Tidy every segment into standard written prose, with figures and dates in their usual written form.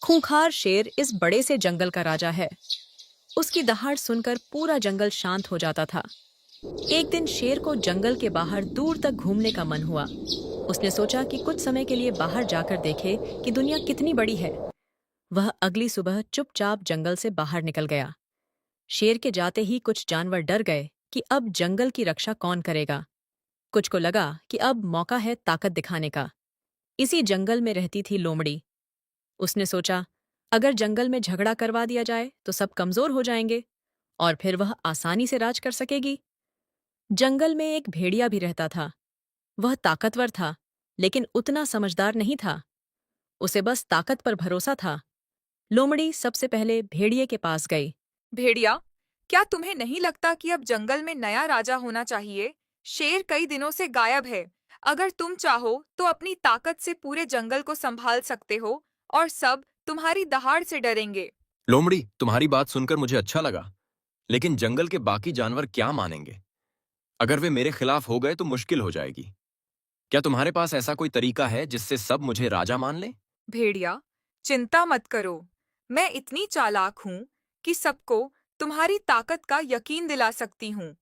खूंखार शेर इस बड़े से जंगल का राजा है। उसकी दहाड़ सुनकर पूरा जंगल शांत हो जाता था। एक दिन शेर को जंगल के बाहर दूर तक घूमने का मन हुआ। उसने सोचा कि कुछ समय के लिए बाहर जाकर देखे कि दुनिया कितनी बड़ी है। वह अगली सुबह चुपचाप जंगल से बाहर निकल गया। शेर के जाते ही कुछ जानवर डर गए कि अब जंगल की रक्षा कौन करेगा। कुछ को लगा कि अब मौका है ताकत दिखाने का। इसी जंगल में रहती थी लोमड़ी। उसने सोचा, अगर जंगल में झगड़ा करवा दिया जाए तो सब कमजोर हो जाएंगे और फिर वह आसानी से राज कर सकेगी। जंगल में एक भेड़िया भी रहता था। वह ताकतवर था, लेकिन उतना समझदार नहीं था। उसे बस ताकत पर भरोसा था। लोमड़ी सबसे पहले भेड़िए के पास गई। भेड़िया, क्या तुम्हें नहीं लगता कि अब जंगल में नया राजा होना चाहिए? शेर कई दिनों से गायब है। अगर तुम चाहो तो अपनी ताकत से पूरे जंगल को संभाल सकते हो और सब तुम्हारी दहाड़ से डरेंगे। लोमड़ी, तुम्हारी बात सुनकर मुझे अच्छा लगा, लेकिन जंगल के बाकी जानवर क्या मानेंगे? अगर वे मेरे खिलाफ हो गए तो मुश्किल हो जाएगी। क्या तुम्हारे पास ऐसा कोई तरीका है जिससे सब मुझे राजा मान लें? भेड़िया, चिंता मत करो। मैं इतनी चालाक हूँ कि सबको तुम्हारी ताकत का यकीन दिला सकती हूँ।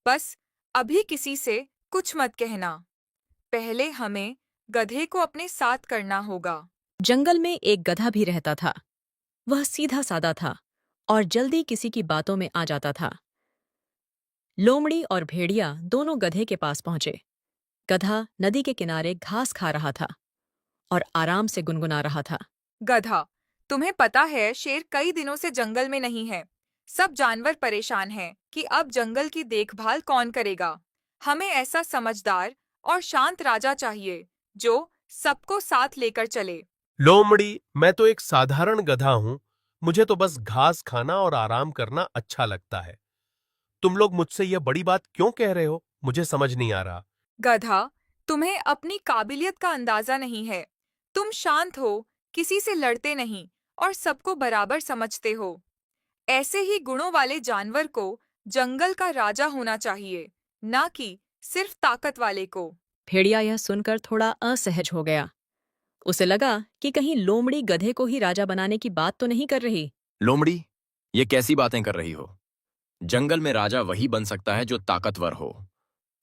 बस अभी किसी से कुछ मत कहना। पहले हमें गधे को अपने साथ करना होगा। जंगल में एक गधा भी रहता था। वह सीधा सादा था और जल्दी किसी की बातों में आ जाता था। लोमड़ी और भेड़िया दोनों गधे के पास पहुंचे। गधा नदी के किनारे घास खा रहा था और आराम से गुनगुना रहा था। गधा, तुम्हें पता है शेर कई दिनों से जंगल में नहीं है। सब जानवर परेशान हैं कि अब जंगल की देखभाल कौन करेगा। हमें ऐसा समझदार और शांत राजा चाहिए जो सबको साथ लेकर चले। लोमड़ी, मैं तो एक साधारण गधा हूं। मुझे तो बस घास खाना और आराम करना अच्छा लगता है। तुम लोग मुझसे यह बड़ी बात क्यों कह रहे हो? मुझे समझ नहीं आ रहा। गधा, तुम्हें अपनी काबिलियत का अंदाजा नहीं है। तुम शांत हो, किसी से लड़ते नहीं और सबको बराबर समझते हो। ऐसे ही गुणों वाले जानवर को जंगल का राजा होना चाहिए, ना कि सिर्फ ताकत वाले को। भेड़िया यह सुनकर थोड़ा असहज हो गया। उसे लगा कि कहीं लोमड़ी गधे को ही राजा बनाने की बात तो नहीं कर रही। लोमड़ी, ये कैसी बातें कर रही हो? जंगल में राजा वही बन सकता है जो ताकतवर हो।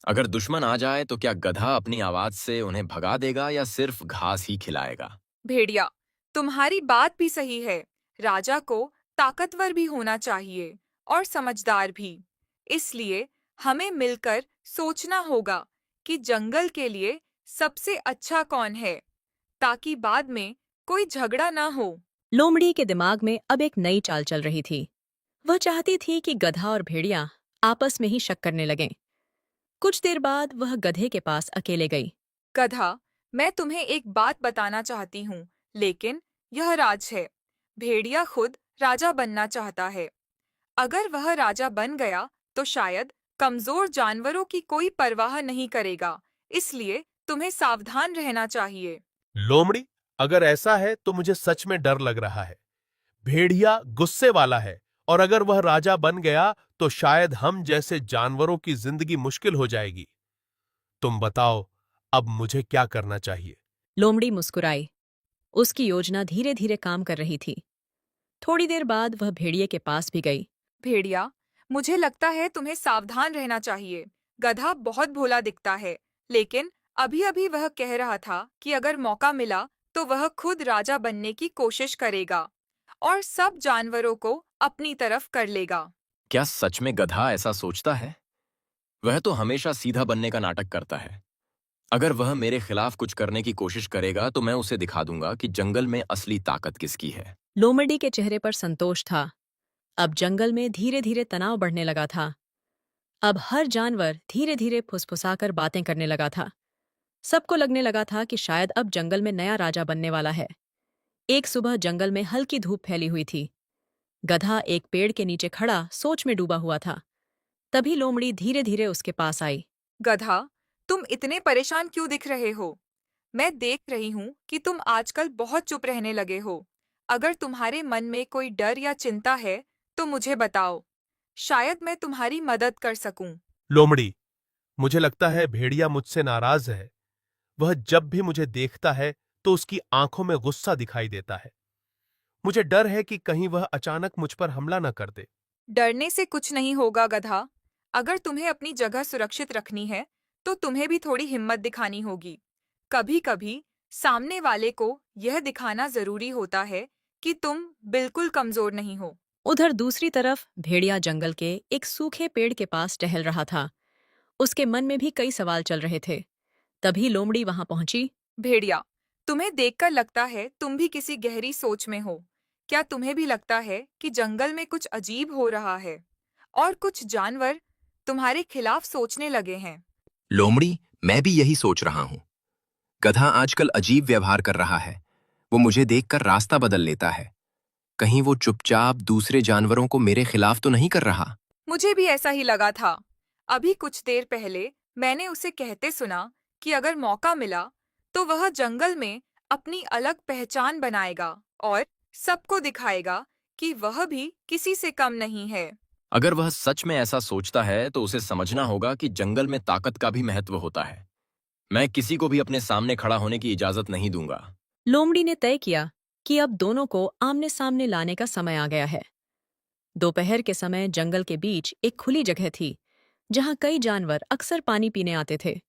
अगर दुश्मन आ जाए तो क्या गधा अपनी आवाज से उन्हें भगा देगा या सिर्फ घास ही खिलाएगा? भेड़िया, तुम्हारी बात भी सही है। राजा को ताकतवर भी होना चाहिए और समझदार भी। इसलिए हमें मिलकर सोचना होगा कि जंगल के लिए सबसे अच्छा कौन है, ताकि बाद में कोई झगड़ा ना हो। लोमड़ी के दिमाग में अब एक नई चाल चल रही थी। वह चाहती थी कि गधा और भेड़िया आपस में ही शक करने लगें। कुछ देर बाद वह गधे के पास अकेले गई। गधा, मैं तुम्हें एक बात बताना चाहती हूँ, लेकिन यह राज है। भेड़िया खुद राजा बनना चाहता है। अगर वह राजा बन गया तो शायद कमजोर जानवरों की कोई परवाह नहीं करेगा। इसलिए तुम्हें सावधान रहना चाहिए। लोमड़ी, अगर ऐसा है तो मुझे सच में डर लग रहा है। भेड़िया गुस्से वाला है और अगर वह राजा बन गया तो शायद हम जैसे जानवरों की जिंदगी मुश्किल हो जाएगी। तुम बताओ, अब मुझे क्या करना चाहिए? लोमड़ी मुस्कुराई। उसकी योजना धीरे धीरे काम कर रही थी। थोड़ी देर बाद वह भेड़िए के पास भी गई। भेड़िया, मुझे लगता है तुम्हें सावधान रहना चाहिए। गधा बहुत भोला दिखता है, लेकिन अभी अभी वह कह रहा था कि अगर मौका मिला तो वह खुद राजा बनने की कोशिश करेगा और सब जानवरों को अपनी तरफ कर लेगा। क्या सच में गधा ऐसा सोचता है? वह तो हमेशा सीधा बनने का नाटक करता है। अगर वह मेरे खिलाफ कुछ करने की कोशिश करेगा तो मैं उसे दिखा दूंगा कि जंगल में असली ताकत किसकी है। लोमड़ी के चेहरे पर संतोष था। अब जंगल में धीरे धीरे तनाव बढ़ने लगा था। अब हर जानवर धीरे धीरे फुसफुसाकर बातें करने लगा था। सबको लगने लगा था कि शायद अब जंगल में नया राजा बनने वाला है। एक सुबह जंगल में हल्की धूप फैली हुई थी। गधा एक पेड़ के नीचे खड़ा सोच में डूबा हुआ था। तभी लोमड़ी धीरे धीरे उसके पास आई। गधा, तुम इतने परेशान क्यों दिख रहे हो? मैं देख रही हूँ कि तुम आजकल बहुत चुप रहने लगे हो। अगर तुम्हारे मन में कोई डर या चिंता है, तो मुझे बताओ। शायद मैं तुम्हारी मदद कर सकूं। लोमड़ी, मुझे लगता है भेड़िया मुझसे नाराज है। वह जब भी मुझे देखता है तो उसकी आंखों में गुस्सा दिखाई देता है। मुझे डर है कि कहीं वह अचानक मुझ पर हमला न कर दे। डरने से कुछ नहीं होगा गधा। अगर तुम्हें अपनी जगह सुरक्षित रखनी है, तो तुम्हें भी थोड़ी हिम्मत दिखानी होगी। कभी-कभी सामने वाले को यह दिखाना जरूरी होता है कि तुम बिल्कुल कमजोर नहीं हो। उधर दूसरी तरफ भेड़िया जंगल के एक सूखे पेड़ के पास टहल रहा था। उसके मन में भी कई सवाल चल रहे थे। तभी लोमड़ी वहां पहुंची। भेड़िया, तुम्हें देखकर लगता है तुम भी किसी गहरी सोच में हो। क्या तुम्हें भी लगता है कि जंगल में कुछ अजीब हो रहा है और कुछ जानवर तुम्हारे खिलाफ सोचने लगे हैं? लोमड़ी, मैं भी यही सोच रहा हूँ। गधा आजकल अजीब व्यवहार कर रहा है। वो मुझे देखकर रास्ता बदल लेता है। कहीं वो चुपचाप दूसरे जानवरों को मेरे खिलाफ तो नहीं कर रहा। मुझे भी ऐसा ही लगा था। अभी कुछ देर पहले मैंने उसे कहते सुना कि अगर मौका मिला तो वह जंगल में अपनी अलग पहचान बनाएगा और सबको दिखाएगा कि वह भी किसी से कम नहीं है। अगर वह सच में ऐसा सोचता है तो उसे समझना होगा कि जंगल में ताकत का भी महत्व होता है। मैं किसी को भी अपने सामने खड़ा होने की इजाजत नहीं दूंगा। लोमड़ी ने तय किया कि अब दोनों को आमने सामने लाने का समय आ गया है। दोपहर के समय जंगल के बीच एक खुली जगह थी, जहां कई जानवर अक्सर पानी पीने आते थे।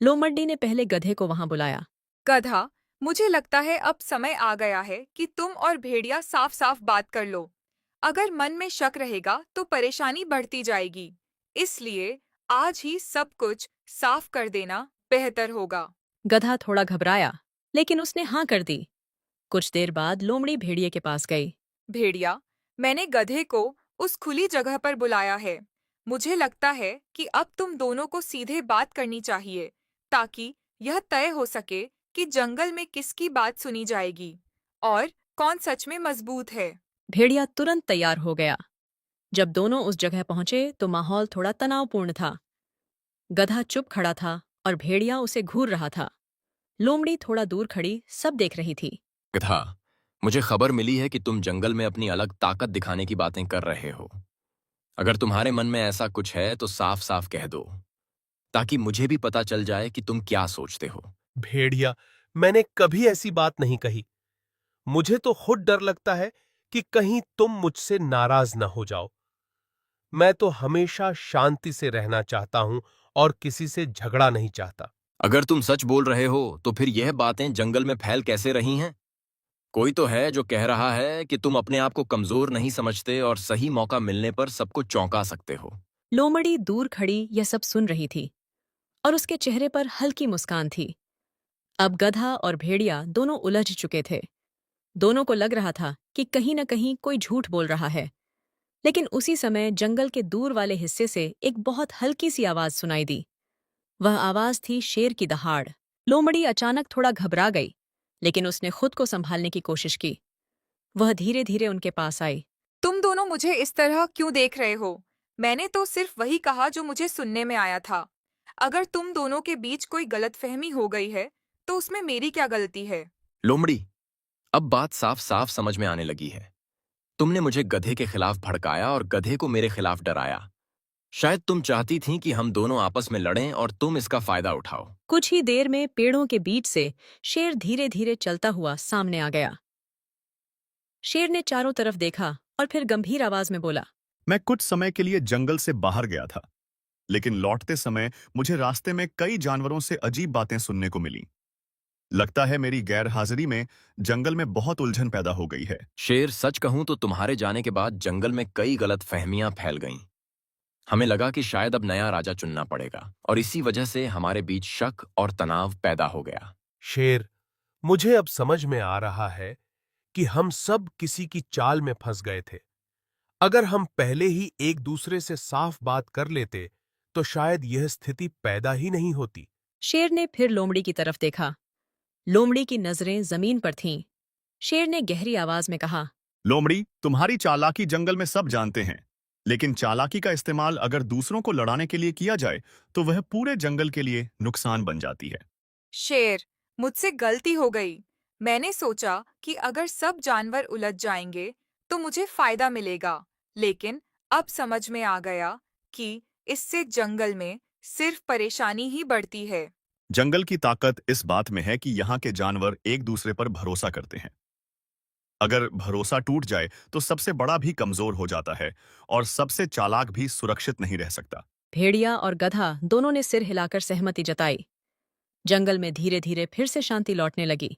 लोमड़ी ने पहले गधे को वहां बुलाया। गधा, मुझे लगता है अब समय आ गया है कि तुम और भेड़िया साफ साफ बात कर लो। अगर मन में शक रहेगा तो परेशानी बढ़ती जाएगी। इसलिए आज ही सब कुछ साफ कर देना बेहतर होगा। गधा थोड़ा घबराया, लेकिन उसने हाँ कर दी। कुछ देर बाद लोमड़ी भेड़िए के पास गई। भेड़िया, मैंने गधे को उस खुली जगह पर बुलाया है। मुझे लगता है कि अब तुम दोनों को सीधे बात करनी चाहिए, ताकि यह तय हो सके कि जंगल में किसकी बात सुनी जाएगी और कौन सच में मजबूत है। भेड़िया तुरंत तैयार हो गया। जब दोनों उस जगह पहुंचे तो माहौल थोड़ा तनावपूर्ण था। गधा चुप खड़ा था और भेड़िया उसे घूर रहा था। लोमड़ी थोड़ा दूर खड़ी सब देख रही थी। गधा, मुझे खबर मिली है कि तुम जंगल में अपनी अलग ताकत दिखाने की बातें कर रहे हो। अगर तुम्हारे मन में ऐसा कुछ है तो साफ साफ कह दो, ताकि मुझे भी पता चल जाए कि तुम क्या सोचते हो। भेड़िया, मैंने कभी ऐसी बात नहीं कही। मुझे तो खुद डर लगता है कि कहीं तुम मुझसे नाराज न हो जाओ। मैं तो हमेशा शांति से रहना चाहता हूं और किसी से झगड़ा नहीं चाहता। अगर तुम सच बोल रहे हो तो फिर यह बातें जंगल में फैल कैसे रही हैं? कोई तो है जो कह रहा है कि तुम अपने आप को कमजोर नहीं समझते और सही मौका मिलने पर सबको चौंका सकते हो। लोमड़ी दूर खड़ी यह सब सुन रही थी और उसके चेहरे पर हल्की मुस्कान थी। अब गधा और भेड़िया दोनों उलझ चुके थे। दोनों को लग रहा था कि कहीं न कहीं कोई झूठ बोल रहा है। लेकिन उसी समय जंगल के दूर वाले हिस्से से एक बहुत हल्की सी आवाज सुनाई दी। वह आवाज थी शेर की दहाड़। लोमड़ी अचानक थोड़ा घबरा गई, लेकिन उसने खुद को संभालने की कोशिश की। वह धीरे धीरे उनके पास आई। तुम दोनों मुझे इस तरह क्यों देख रहे हो? मैंने तो सिर्फ वही कहा जो मुझे सुनने में आया था। अगर तुम दोनों के बीच कोई गलतफहमी हो गई है, तो उसमें मेरी क्या गलती है? लोमड़ी, अब बात साफ साफ समझ में आने लगी है। तुमने मुझे गधे के खिलाफ भड़काया और गधे को मेरे खिलाफ डराया। शायद तुम चाहती थीं कि हम दोनों आपस में लड़ें और तुम इसका फायदा उठाओ। कुछ ही देर में पेड़ों के बीच से शेर धीरे धीरे चलता हुआ सामने आ गया। शेर ने चारों तरफ देखा और फिर गंभीर आवाज में बोला। मैं कुछ समय के लिए जंगल से बाहर गया था, लेकिन लौटते समय मुझे रास्ते में कई जानवरों से अजीब बातें सुनने को मिली। लगता है मेरी गैरहाजिरी में जंगल में बहुत उलझन पैदा हो गई है। शेर, सच कहूं तो तुम्हारे जाने के बाद जंगल में कई गलत फहमियां फैल गईं। हमें लगा कि शायद अब नया राजा चुनना पड़ेगा और इसी वजह से हमारे बीच शक और तनाव पैदा हो गया। शेर, मुझे अब समझ में आ रहा है कि हम सब किसी की चाल में फंस गए थे। अगर हम पहले ही एक दूसरे से साफ बात कर लेते तो शायद यह स्थिति पैदा ही नहीं होती। शेर ने फिर लोमड़ी की तरफ देखा। लोमड़ी की नजरें जमीन पर थीं। शेर ने गहरी आवाज में कहा। लोमड़ी, तुम्हारी चालाकी जंगल में सब जानते हैं, लेकिन चालाकी का इस्तेमाल अगर दूसरों को लड़ाने के लिए किया जाए तो वह पूरे जंगल के लिए नुकसान बन जाती है। शेर, मुझसे गलती हो गई। मैंने सोचा कि अगर सब जानवर उलझ जाएंगे तो मुझे फायदा मिलेगा, लेकिन अब समझ में आ गया कि इससे जंगल में सिर्फ परेशानी ही बढ़ती है। जंगल की ताकत इस बात में है कि यहाँ के जानवर एक दूसरे पर भरोसा करते हैं। अगर भरोसा टूट जाए तो सबसे बड़ा भी कमजोर हो जाता है और सबसे चालाक भी सुरक्षित नहीं रह सकता। भेड़िया और गधा दोनों ने सिर हिलाकर सहमति जताई। जंगल में धीरे धीरे फिर से शांति लौटने लगी।